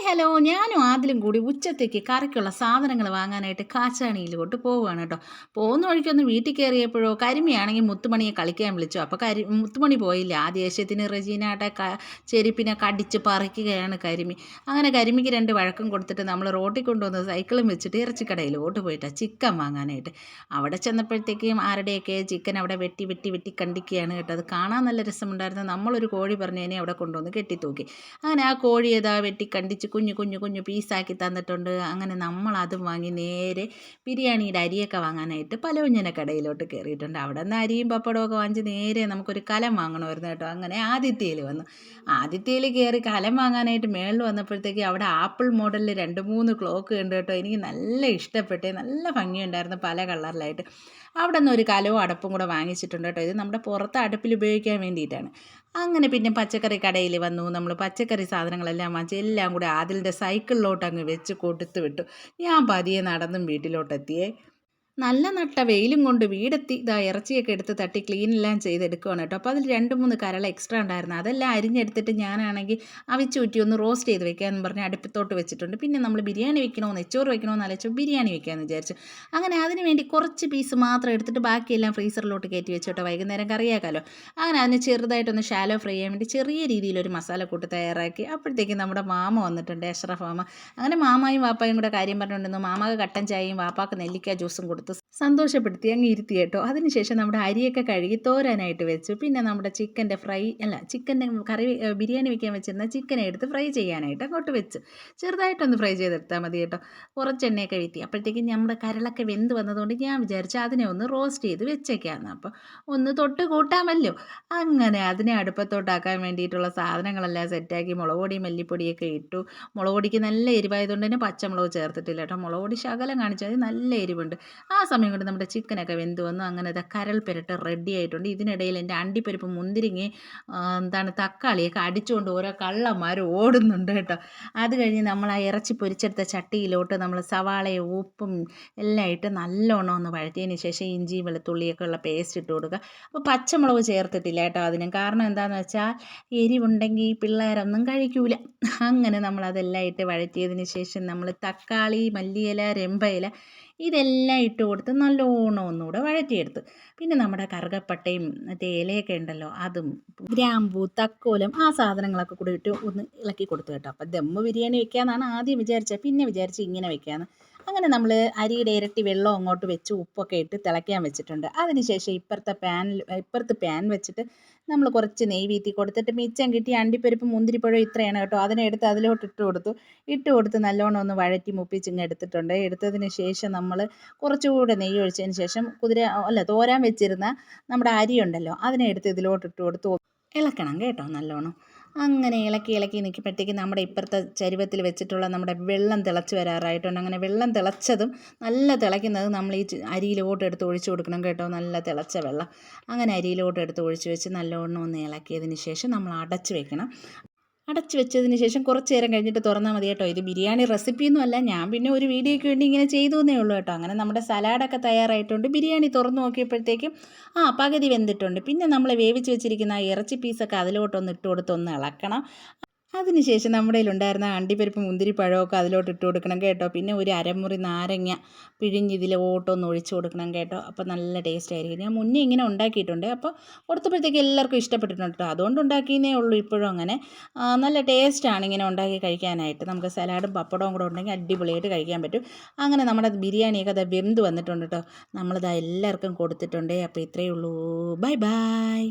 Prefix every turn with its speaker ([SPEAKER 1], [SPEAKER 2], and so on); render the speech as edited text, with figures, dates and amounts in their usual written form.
[SPEAKER 1] Hello, ഞാനും ആദിലും കൂടി ഉച്ചത്തേക്ക് കറിക്കുള്ള സാധനങ്ങൾ വാങ്ങാനായിട്ട് കാച്ചാണിയിലോട്ട് പോവുകയാണ് കേട്ടോ. പോകുന്ന വഴിക്കൊന്ന് വീട്ടിൽ കയറിയപ്പോഴോ കരിമിയാണെങ്കിൽ മുത്തുമണിയെ കളിക്കാൻ വിളിച്ചു. അപ്പോൾ മുത്തുമണി പോയില്ല. ആ ദേഷ്യത്തിന് റെജീനയുടെ ചെരുപ്പിനെ കടിച്ച് പറിക്കുകയാണ് കരിമി. അങ്ങനെ കരിമിക്ക് രണ്ട് വഴക്കും കൊടുത്തിട്ട് നമ്മൾ റോട്ടിൽ കൊണ്ടുവന്ന് സൈക്കിളും വെച്ചിട്ട് ഇറച്ചിക്കടയിലോട്ട് പോയിട്ടാണ് ചിക്കൻ വാങ്ങാനായിട്ട്. അവിടെ ചെന്നപ്പോഴത്തേക്കും ആരുടെയൊക്കെ ചിക്കൻ അവിടെ വെട്ടി വെട്ടി വെട്ടി കണ്ടിക്കുകയാണ് കേട്ടോ. അത് കാണാൻ നല്ല രസമുണ്ടായിരുന്നു. നമ്മളൊരു കോഴി പറഞ്ഞതിനെ അവിടെ കൊണ്ടുവന്ന് കെട്ടിത്തൂക്കി. അങ്ങനെ ആ കോഴി ഏതാ വെട്ടി കണ്ടിച്ച് കുഞ്ഞു കുഞ്ഞു കുഞ്ഞു പീസാക്കി തന്നിട്ടുണ്ട്. അങ്ങനെ നമ്മൾ അതും വാങ്ങി നേരെ ബിരിയാണിയുടെ അരിയൊക്കെ വാങ്ങാനായിട്ട് പലവ്യഞ്ജന കടയിലോട്ട് കയറിയിട്ടുണ്ട്. അവിടെ നിന്ന് അരിയും പപ്പടമൊക്കെ വാങ്ങിച്ച് നേരെ നമുക്കൊരു കലം വാങ്ങണമായിരുന്നു കേട്ടോ. അങ്ങനെ ആദിത്യയിൽ വന്നു. ആദിത്യയിൽ കയറി കലം വാങ്ങാനായിട്ട് മേളിൽ വന്നപ്പോഴത്തേക്ക് അവിടെ ആപ്പിൾ മോഡലിൽ 2-3 ക്ലോക്ക് ഉണ്ട് കേട്ടോ. എനിക്ക് നല്ല ഇഷ്ടപ്പെട്ടേ, നല്ല ഭംഗിയുണ്ടായിരുന്നു പല കളറിലായിട്ട്. അവിടെ നിന്ന് ഒരു കലവും അടപ്പും കൂടെ വാങ്ങിച്ചിട്ടുണ്ട് കേട്ടോ. ഇത് നമ്മുടെ പുറത്ത് അടുപ്പിൽ ഉപയോഗിക്കാൻ വേണ്ടിയിട്ടാണ്. അങ്ങനെ പിന്നെ പച്ചക്കറി കടയിൽ വന്നു. നമ്മൾ പച്ചക്കറി സാധനങ്ങളെല്ലാം വാങ്ങിച്ച് എല്ലാം കൂടെ ആദിലിൻ്റെ സൈക്കിളിലോട്ട് അങ്ങ് വെച്ച് കൊടുത്തു വിട്ടു. ഞാൻ പതിയെ നടന്നും വീട്ടിലോട്ടെത്തിയേ. നല്ല നട്ട വെയിലും കൊണ്ട് വീടെത്തി ഇതാ ഇറച്ചിയൊക്കെ എടുത്ത് തട്ടി ക്ലീനെല്ലാം ചെയ്തെടുക്കുകയാണ് കേട്ടോ. അപ്പോൾ അതിൽ 2-3 കരൾ എക്സ്ട്രാ ഉണ്ടായിരുന്നു. അതെല്ലാം അരിഞ്ഞെടുത്തിട്ട് ഞാനാണെങ്കിൽ അവിച്ചൂറ്റി ഒന്ന് റോസ്റ്റ് ചെയ്ത് വെക്കാമെന്ന് പറഞ്ഞ് അടുപ്പത്തോട്ട് വെച്ചിട്ടുണ്ട്. പിന്നെ നമ്മൾ ബിരിയാണി വെക്കണോ നെച്ചോറ് വെക്കണോ എന്ന് ആലോചിച്ചു ബിരിയാണി വെക്കാമെന്ന് വിചാരിച്ചു. അങ്ങനെ അതിന് വേണ്ടി കുറച്ച് പീസ് മാത്രം എടുത്തിട്ട് ബാക്കിയെല്ലാം ഫ്രീസറിലോട്ട് കയറ്റി വെച്ചു കേട്ടോ. വൈകുന്നേരം കറിയാക്കാമല്ലോ. അങ്ങനെ അതിന് ചെറുതായിട്ടൊന്ന് ഷാലോ ഫ്രൈ ചെയ്യാൻ വേണ്ടി ചെറിയ രീതിയിലൊരു മസാലക്കൂട്ട് തയ്യാറാക്കി. അപ്പോഴത്തേക്കും നമ്മുടെ മാമ വന്നിട്ടുണ്ട്, അഷ്റഫ് മാമ. അങ്ങനെ മാമായും വാപ്പായും കൂടെ കാര്യം പറഞ്ഞുകൊണ്ടിരുന്നു. മാമാക്ക് കട്ടൻ ചായയും വാപ്പാക്ക് നെല്ലിക്ക ജ്യൂസും കൊടുത്തു സന്തോഷപ്പെടുത്തി അങ്ങ് ഇരുത്തി കേട്ടോ. അതിനുശേഷം നമ്മുടെ അരിയൊക്കെ കഴുകി തോരാനായിട്ട് വെച്ചു. പിന്നെ നമ്മുടെ ചിക്കൻ്റെ കറി ബിരിയാണി വെക്കാൻ വെച്ചിരുന്ന ചിക്കനെ എടുത്ത് ഫ്രൈ ചെയ്യാനായിട്ട് അങ്ങോട്ട് വെച്ചു. ചെറുതായിട്ടൊന്ന് ഫ്രൈ ചെയ്തെടുത്താൽ മതി കേട്ടോ. കുറച്ച് എണ്ണയൊക്കെ വീത്തി. അപ്പോഴത്തേക്കും നമ്മുടെ കരളൊക്കെ വെന്ത് വന്നതുകൊണ്ട് ഞാൻ വിചാരിച്ചു അതിനെ ഒന്ന് റോസ്റ്റ് ചെയ്ത് വെച്ചേക്കാമെന്ന്. അപ്പോൾ ഒന്ന് തൊട്ട് കൂട്ടാമല്ലോ. അങ്ങനെ അതിനെ അടുപ്പത്തോട്ടാക്കാൻ വേണ്ടിയിട്ടുള്ള സാധനങ്ങളെല്ലാം സെറ്റാക്കി മുളക് പൊടി മല്ലിപ്പൊടിയൊക്കെ ഇട്ടു. മുളക് പൊടിക്ക് നല്ല എരിവായതുകൊണ്ട് തന്നെ പച്ചമുളക് ചേർത്തിട്ടില്ല കേട്ടോ. മുളക് പൊടി ശകലം കാണിച്ചാൽ നല്ല എരിവുണ്ട്. ആ സമയം കൊണ്ട് നമ്മുടെ ചിക്കനൊക്കെ വെന്ത് വന്നു. അങ്ങനെ കരൾ പെരട്ട് റെഡി ആയിട്ടുണ്ട്. ഇതിനിടയിൽ എൻ്റെ അണ്ടിപ്പരിപ്പ് മുന്തിരിങ്ങി തക്കാളിയൊക്കെ അടിച്ചുകൊണ്ട് ഓരോ കള്ളന്മാർ ഓടുന്നുണ്ട് കേട്ടോ. അത് കഴിഞ്ഞ് നമ്മൾ ആ ഇറച്ചി പൊരിച്ചെടുത്ത ചട്ടിയിലോട്ട് നമ്മൾ സവാളയും ഉപ്പും എല്ലാം ഇട്ട് നല്ലോണം ഒന്ന് വഴറ്റിയതിന് ശേഷം ഇഞ്ചിയും വെളുത്തുള്ളിയൊക്കെ ഉള്ള പേസ്റ്റ് ഇട്ട് കൊടുക്കുക. അപ്പോൾ പച്ചമുളക് ചേർത്തിട്ടില്ല കേട്ടോ അതിന്. കാരണം എന്താണെന്ന് വെച്ചാൽ എരിവുണ്ടെങ്കിൽ പിള്ളേരൊന്നും കഴിക്കൂല. അങ്ങനെ നമ്മളതെല്ലാം ഇട്ട് വഴറ്റിയതിന് ശേഷം നമ്മൾ തക്കാളി, മല്ലിയില, രമ്പയില ഇതെല്ലാം ഇട്ട് കൊടുത്ത് നല്ലോണം ഒന്നുകൂടെ വഴറ്റിയെടുത്ത്. പിന്നെ നമ്മുടെ കറുകപ്പട്ടയും മറ്റേ ഇലയൊക്കെ ഉണ്ടല്ലോ അതും ഗ്രാമ്പൂ, തക്കോലം ആ സാധനങ്ങളൊക്കെ കൂടി ഇട്ട് ഒന്ന് ഇളക്കി കൊടുത്തു കേട്ടോ. അപ്പം ദമ്മ് ബിരിയാണി വെക്കാമെന്നാണ് ആദ്യം വിചാരിച്ചത്. പിന്നെ വിചാരിച്ച് ഇങ്ങനെ വെക്കാമെന്ന്. അങ്ങനെ നമ്മൾ അരിയുടെ ഇരട്ടി വെള്ളം അങ്ങോട്ട് വെച്ച് ഉപ്പൊക്കെ ഇട്ട് തിളയ്ക്കാൻ വെച്ചിട്ടുണ്ട്. അതിനുശേഷം ഇപ്പുറത്ത് പാൻ വെച്ചിട്ട് നമ്മൾ കുറച്ച് നെയ്യ് വീത്തി കൊടുത്തിട്ട് മിച്ചം കിട്ടി അണ്ടിപ്പരിപ്പ് മുന്തിരിപ്പഴം ഇത്രയാണ് കേട്ടോ. അതിനെടുത്ത് അതിലോട്ട് ഇട്ട് കൊടുത്ത് നല്ലോണം ഒന്ന് വഴറ്റി മുപ്പിച്ചിങ്ങ് എടുത്തിട്ടുണ്ട്. എടുത്തതിന് ശേഷം നമ്മൾ കുറച്ചുകൂടെ നെയ്യ് ഒഴിച്ചതിന് ശേഷം തോരാൻ വെച്ചിരുന്ന നമ്മുടെ അരി ഉണ്ടല്ലോ അതിനെ എടുത്ത് ഇതിലോട്ട് ഇട്ട് കൊടുത്ത് ഇളക്കണം കേട്ടോ നല്ലോണം. അങ്ങനെ ഇളക്കി നിൽക്കുമ്പോഴത്തേക്ക് നമ്മുടെ ഇപ്പുറത്തെ ചരുവത്തിൽ വെച്ചിട്ടുള്ള നമ്മുടെ വെള്ളം തിളച്ച് വരാറായിട്ടുണ്ട്. അങ്ങനെ വെള്ളം തിളച്ചതും നല്ല തിളയ്ക്കുന്നത് നമ്മൾ ഈ അരിയിലോട്ട് എടുത്ത് ഒഴിച്ചു കൊടുക്കണം കേട്ടോ. നല്ല തിളച്ച വെള്ളം അങ്ങനെ അരിയിലോട്ട് എടുത്ത് ഒഴിച്ച് വെച്ച് നല്ലോണം ഒന്ന് ഇളക്കിയതിന് ശേഷം നമ്മൾ അടച്ച് വെക്കണം. അടച്ച് വെച്ചതിന് ശേഷം കുറച്ച് നേരം കഴിഞ്ഞിട്ട് തുറന്നാൽ മതി കേട്ടോ. ഇത് ബിരിയാണി റെസിപ്പിയൊന്നും അല്ല, ഞാൻ പിന്നെ ഒരു വീഡിയോയ്ക്ക് വേണ്ടി ഇങ്ങനെ ചെയ്തു എന്നേ ഉള്ളൂ കേട്ടോ. അങ്ങനെ നമ്മുടെ സലാഡൊക്കെ തയ്യാറായിട്ടുണ്ട്. ബിരിയാണി തുറന്ന് നോക്കിയപ്പോഴത്തേക്കും പകുതി വെന്തിട്ടുണ്ട്. പിന്നെ നമ്മൾ വേവിച്ച് വെച്ചിരിക്കുന്ന ആ ഇറച്ചി പീസൊക്കെ അതിലോട്ടൊന്ന് ഇട്ട് കൊടുത്ത് ഒന്ന് ഇളക്കണം. അതിനുശേഷം നമ്മുടെ കയ്യിലുണ്ടായിരുന്ന അണ്ടിപ്പരിപ്പ് മുന്തിരിപ്പഴമൊക്കെ അതിലോട്ട് ഇട്ട് കൊടുക്കണം കേട്ടോ. പിന്നെ ഒരു അരമുറി നാരങ്ങ പിഴിഞ്ഞ് ഇതിലോട്ടൊന്ന് ഒഴിച്ചു കൊടുക്കണം കേട്ടോ. അപ്പോൾ നല്ല ടേസ്റ്റ് ആയിരിക്കും. ഞാൻ മുന്നേ ഇങ്ങനെ ഉണ്ടാക്കിയിട്ടുണ്ട്. അപ്പോൾ കൊടുത്തപ്പോഴത്തേക്ക് എല്ലാവർക്കും ഇഷ്ടപ്പെട്ടിട്ടുണ്ട് കേട്ടോ. അതുകൊണ്ട് ഉണ്ടാക്കിയതേ ഉള്ളൂ ഇപ്പോഴും. അങ്ങനെ നല്ല ടേസ്റ്റാണ് ഇങ്ങനെ ഉണ്ടാക്കി കഴിക്കാനായിട്ട്. നമുക്ക് സലാഡും പപ്പടവും കൂടെ ഉണ്ടെങ്കിൽ അടിപൊളിയായിട്ട് കഴിക്കാൻ പറ്റും. അങ്ങനെ നമ്മുടെ ബിരിയാണിയൊക്കെ അത് വെന്ത് വന്നിട്ടുണ്ട് കേട്ടോ. നമ്മളിത് എല്ലാവർക്കും കൊടുത്തിട്ടുണ്ട്. അപ്പോൾ ഇത്രയേ ഉള്ളൂ. Bye bye.